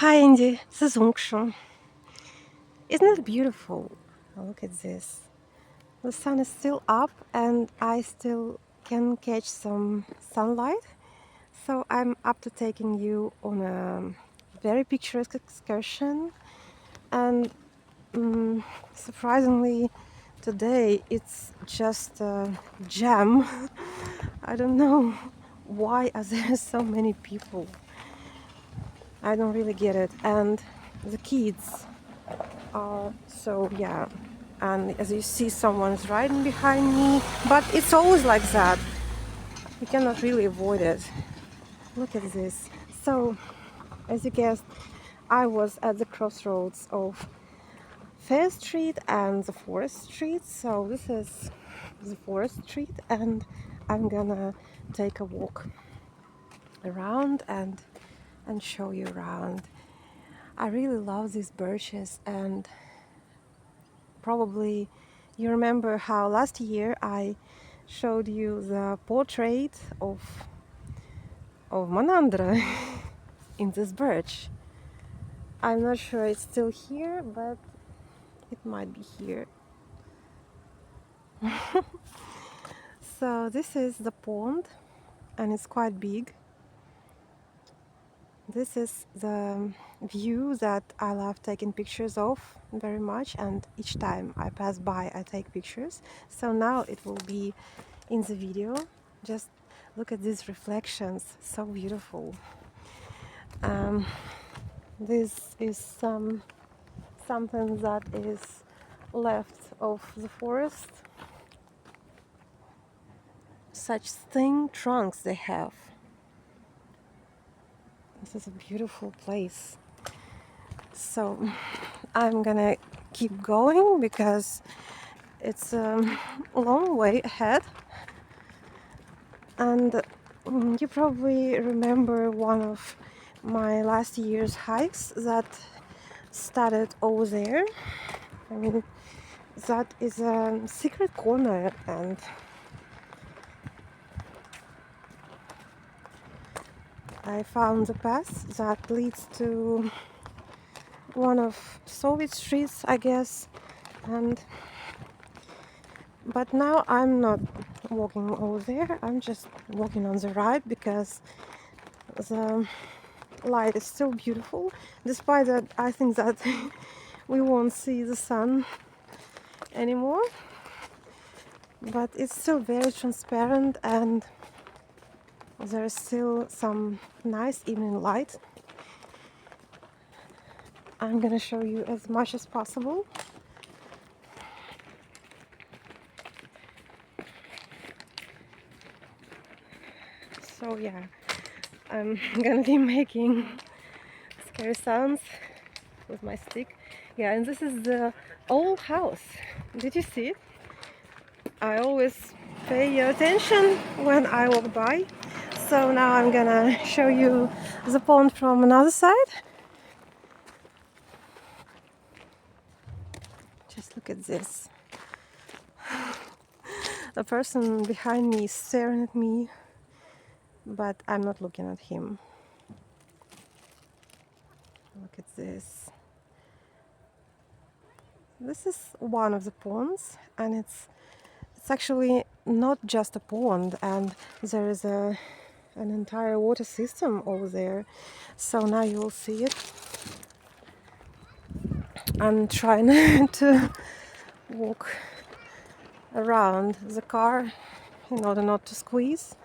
Hi Andy, this is Unkshu. Isn't it beautiful? Look at this. The sun is still up and I still can catch some sunlight. So I'm up to taking you on a very picturesque excursion. And surprisingly, today it's just a jam. I don't know why are there so many people. I don't really get it. And the kids so yeah, and as you see, someone's riding behind me, but it's always like that. You cannot really avoid it. Look at this. So, as you guessed, I was at the crossroads of Fair Street and the Forest Street. So this is the Forest Street, and I'm gonna take a walk around and show you around. I really love these birches, and probably you remember how last year I showed you the portrait of Manandra in this birch. I'm not sure it's still here, but it might be here. So this is the pond, and it's quite big. This is the view that I love taking pictures of very much, and each time I pass by I take pictures. So now it will be in the video. Just look at these reflections, so beautiful. Um, this is something that is left of the forest. Such thin trunks they have. This is a beautiful place. So I'm gonna keep going because it's a long way ahead. And you probably remember one of my last year's hikes that started over there. I mean, that is a secret corner, and I found the path that leads to one of Soviet streets, I guess. And but now I'm not walking over there. I'm just walking on the right because the light is still beautiful. Despite that, I think that we won't see the sun anymore. But it's still very transparent, and there's still some nice evening light. I'm gonna show you as much as possible. So yeah, I'm gonna be making scary sounds with my stick. Yeah, and this is the old house. Did you see it? I always pay attention when I walk by. So now I'm gonna show you the pond from another side. Just look at this. The person behind me is staring at me, but I'm not looking at him. Look at this. This is one of the ponds, and it's actually not just a pond, and there is an entire water system over there. So now you will see it. I'm trying to walk around the car in order not to squeeze.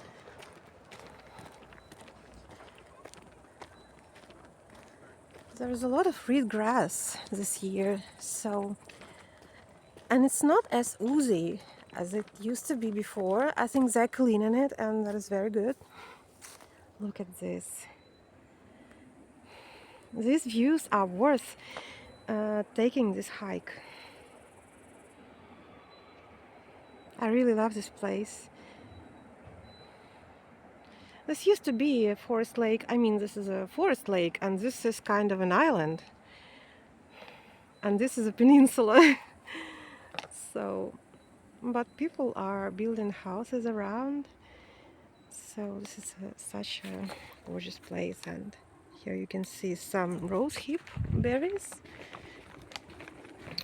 There's a lot of reed grass this year, and it's not as oozy as it used to be before. I think they're cleaning it, and that is very good. Look at this. These views are worth taking this hike. I really love this place. This used to be a forest lake. I mean, this is a forest lake, and this is kind of an island. And this is a peninsula. So, but people are building houses around. So this is such a gorgeous place, and Here you can see some rose hip berries.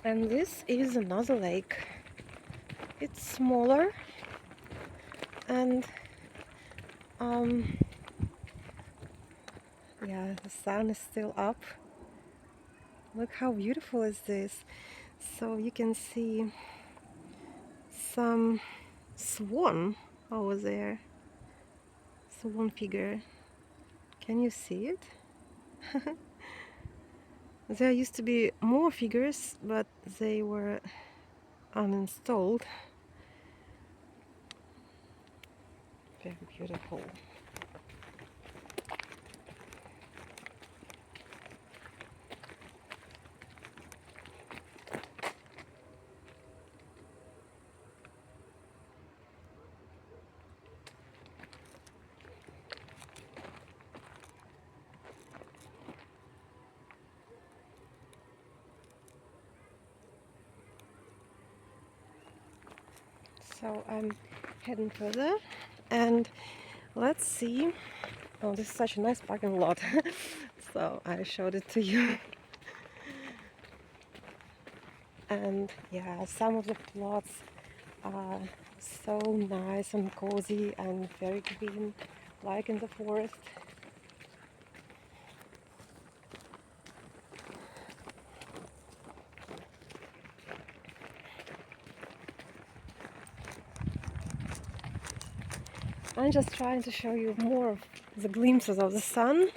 And this is another lake. It's smaller, and yeah, the sun is still up. Look how beautiful is this. So you can see some swan over there. Swan figure. Can you see it? There used to be more figures, but they were uninstalled. Very beautiful. So I'm heading further, and let's see. Oh, this is such a nice parking lot. So I showed it to you. And yeah, some of the plots are so nice and cozy and very green, like in the forest. I'm just trying to show you more of the glimpses of the sun.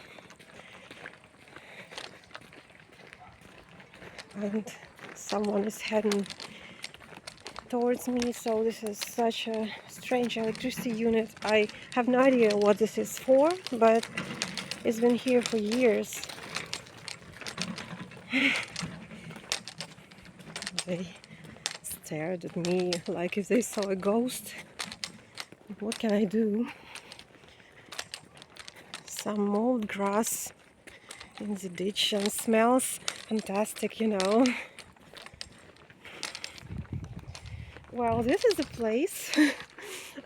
And someone is heading towards me, so this is such a strange electricity unit. I have no idea what this is for, but it's been here for years. They stared at me like if they saw a ghost. What can I do? Some mold grass in the ditch and smells fantastic, you know. Well, this is the place,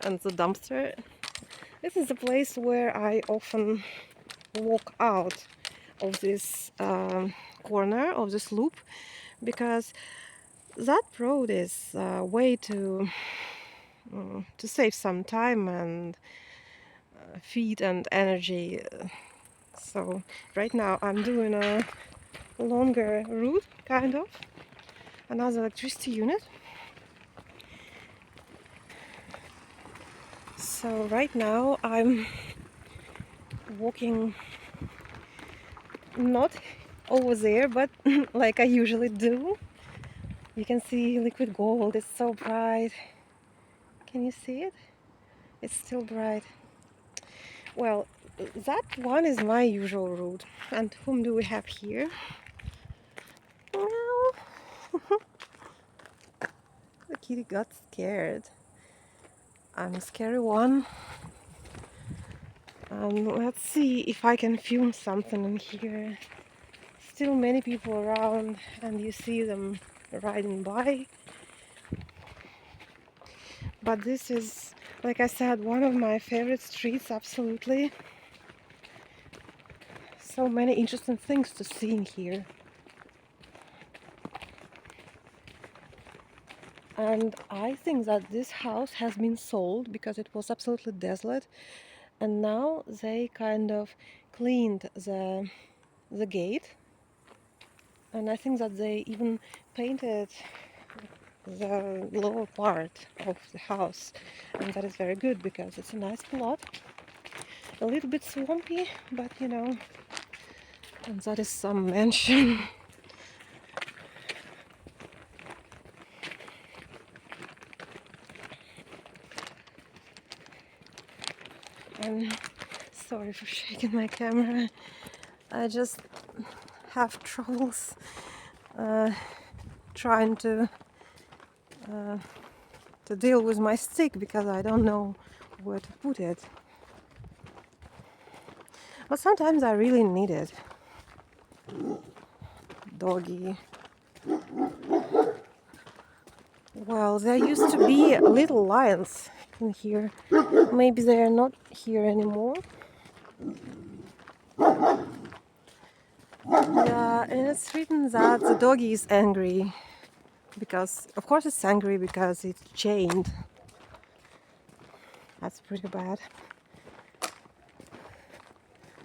and the dumpster. This is the place where I often walk out of this corner of this loop, because that road is a way to save some time and feed and energy. So right now I'm doing a longer route, kind of, another electricity unit. So right now I'm walking not over there, but like I usually do. You can see liquid gold, it's so bright. Can you see it? It's still bright. Well, that one is my usual route. And whom do we have here? Well, the kitty got scared. I'm a scary one. Let's see if I can film something in here. Still many people around, and you see them riding by. But this is, like I said, one of my favorite streets, absolutely. So many interesting things to see in here. And I think that this house has been sold because it was absolutely desolate, and now they kind of cleaned the gate, and I think that they even painted the lower part of the house, and that is very good because it's a nice plot, a little bit swampy, but you know, and that is some mansion. And sorry for shaking my camera, I just have troubles trying to deal with my stick because I don't know where to put it. But sometimes I really need it. Doggy. Well, there used to be little lions in here. Maybe they are not here anymore. Yeah, and it's written that the doggy is angry because, of course, it's angry because it's chained. That's pretty bad.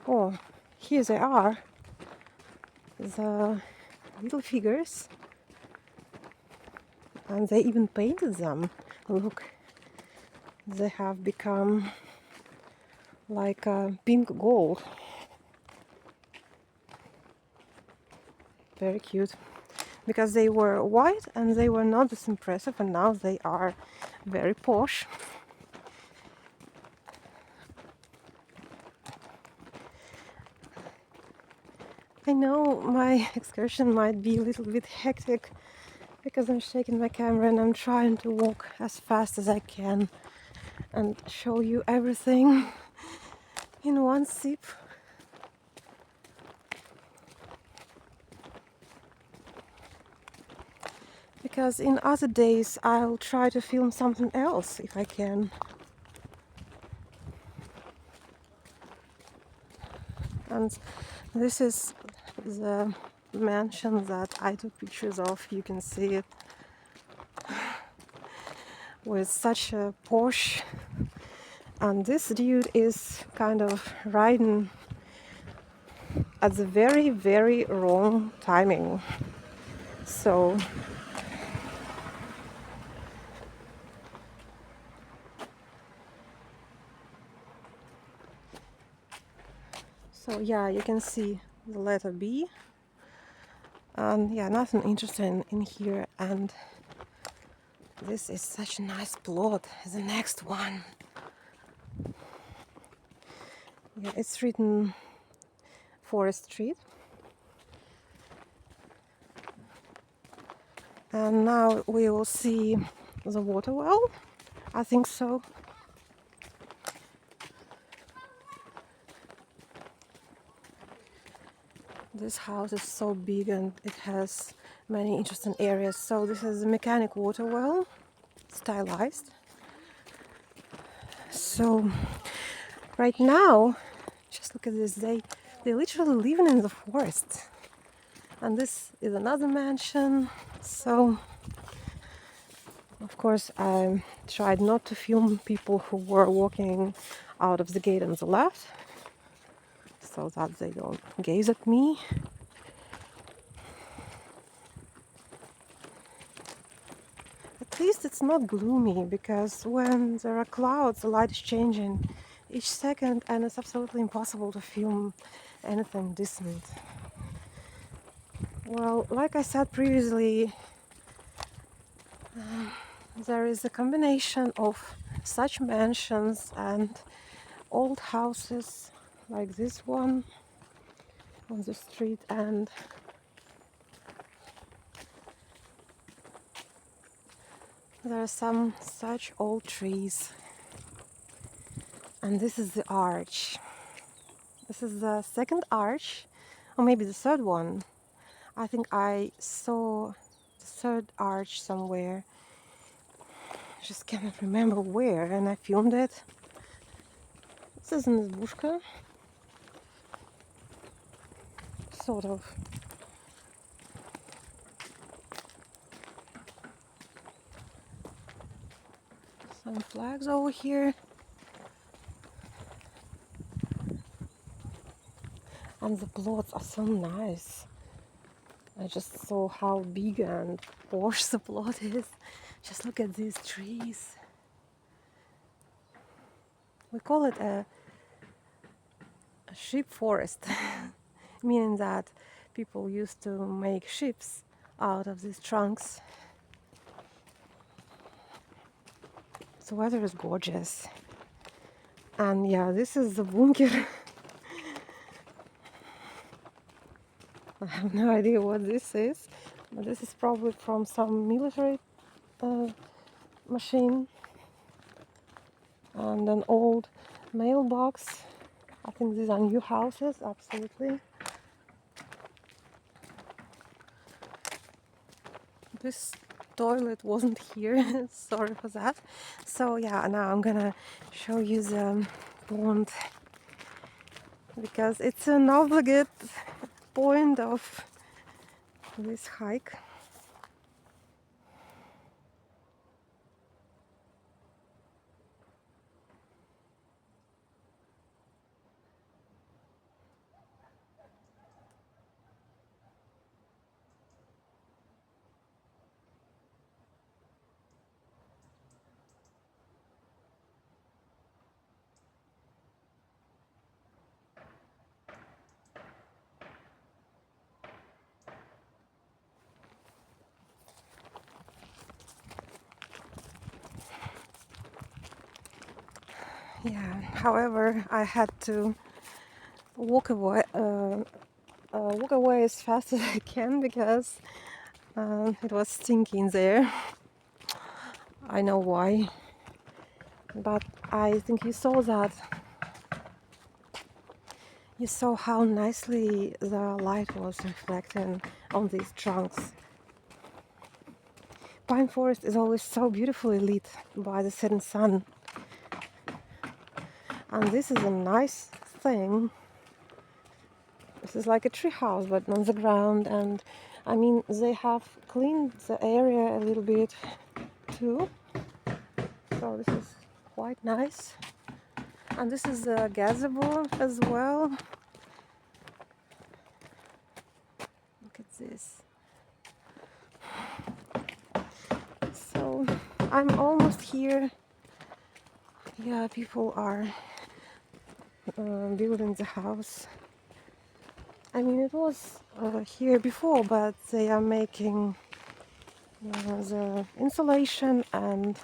Oh, here they are, the little figures, and they even painted them. Look, they have become like pink gold. Very cute. Because they were white and they were not this impressive, and now they are very posh. I know my excursion might be a little bit hectic because I'm shaking my camera and I'm trying to walk as fast as I can and show you everything in one sip. Because in other days I'll try to film something else if I can. And this is the mansion that I took pictures of. You can see it with such a Porsche. And this dude is kind of riding at the very, very wrong timing. So yeah, you can see the letter B. And yeah, nothing interesting in here. And this is such a nice plot. The next one. Yeah, it's written Forest Street. And now we will see the water well. I think so. This house is so big and it has many interesting areas. So this is a mechanic water well, stylized. So right now, just look at this, they literally living in the forest. And this is another mansion. So of course I tried not to film people who were walking out of the gate on the left, so that they don't gaze at me. At least it's not gloomy, because when there are clouds, the light is changing each second and it's absolutely impossible to film anything decent. Well, like I said previously, there is a combination of such mansions and old houses like this one on the street, and there are some such old trees. And this is the arch. This is the second arch, or maybe the third one. I think I saw the third arch somewhere. Just cannot remember where, and I filmed it. This is an избушка. Sort of. Some flags over here. And the plots are so nice. I just saw how big and posh the plot is. Just look at these trees. We call it a ship forest, meaning that people used to make ships out of these trunks. The weather is gorgeous. And yeah, this is the bunker. I have no idea what this is, but this is probably from some military machine. And an old mailbox. I think these are new houses, absolutely. This toilet wasn't here, sorry for that. So yeah, now I'm gonna show you the pond, because it's an obligate point of this hike. Yeah, however, I had to walk away as fast as I can because it was stinking there. I know why, but I think you saw that. You saw how nicely the light was reflecting on these trunks. Pine forest is always so beautifully lit by the setting sun, and this is a nice thing. This is like a tree house, but on the ground, and I mean they have cleaned the area a little bit too, so this is quite nice. And this is a gazebo as well. Look at this. So I'm almost here. Yeah, people are building the house. I mean, it was here before, but they are making the insulation and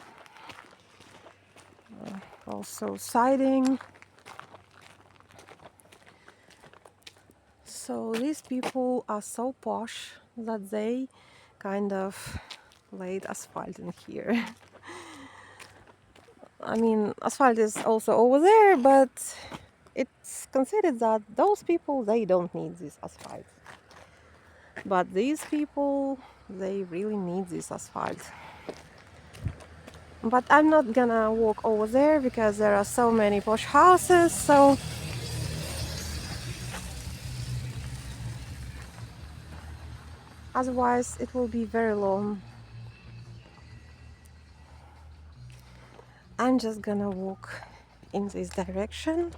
also siding. So these people are so posh that they kind of laid asphalt in here. I mean, asphalt is also over there, but it's considered that those people, they don't need this asphalt. But these people, they really need this asphalt. But I'm not gonna walk over there because there are so many posh houses, so otherwise it will be very long. I'm just gonna walk in this direction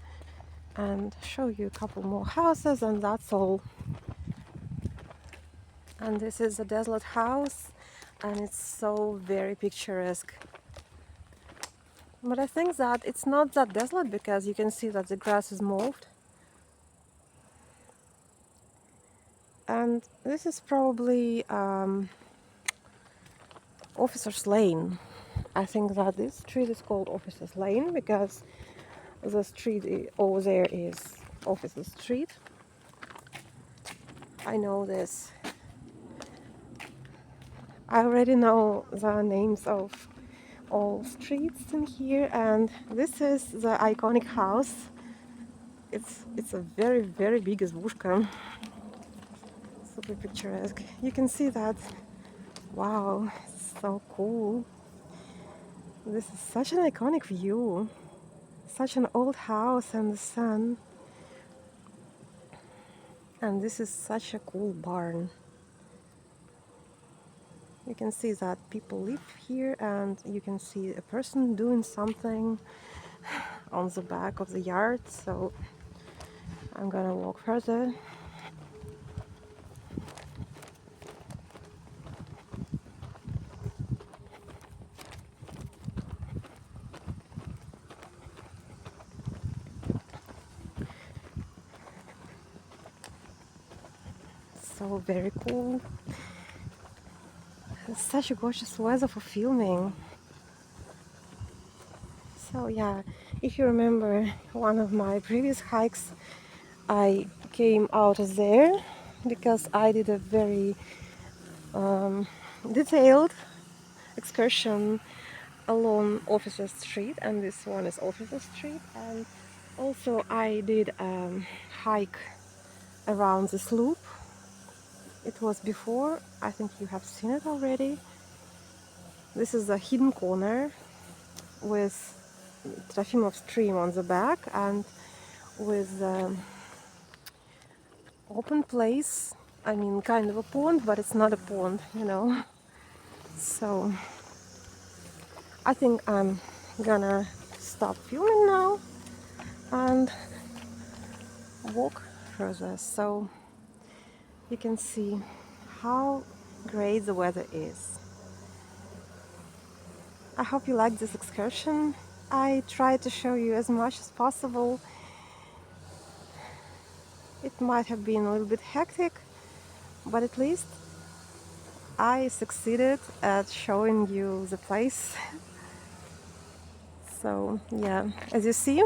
and show you a couple more houses, and that's all. And this is a desolate house, and it's so very picturesque. But I think that it's not that desolate because you can see that the grass is mowed. And this is probably Officers Lane. I think that this street is called Officers Lane because the street over there is Officers Street. I know this. I already know the names of all streets in here, and this is the iconic house. It's a very big izbushka. Super picturesque. You can see that. Wow, so cool. This is such an iconic view. Such an old house and the sun. And this is such a cool barn. You can see that people live here, and you can see a person doing something on the back of the yard. So I'm gonna walk further. So very cool. It's such a gorgeous weather for filming. So yeah, if you remember one of my previous hikes, I came out of there because I did a very detailed excursion along Officer Street, and this one is Officer Street. And also I did a hike around this loop. It was before, I think you have seen it already. This is a hidden corner with Trofimov stream on the back and with open place. I mean, kind of a pond, but it's not a pond, you know. So I think I'm gonna stop filming now and walk further so you can see how great the weather is. I hope you like this excursion. I tried to show you as much as possible. It might have been a little bit hectic, but at least I succeeded at showing you the place. So yeah, as you see,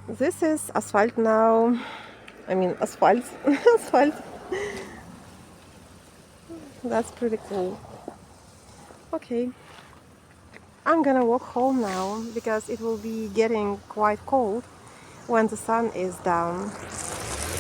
this is asphalt now. I mean asphalt, asphalt. That's pretty cool. Okay, I'm gonna walk home now because it will be getting quite cold when the sun is down.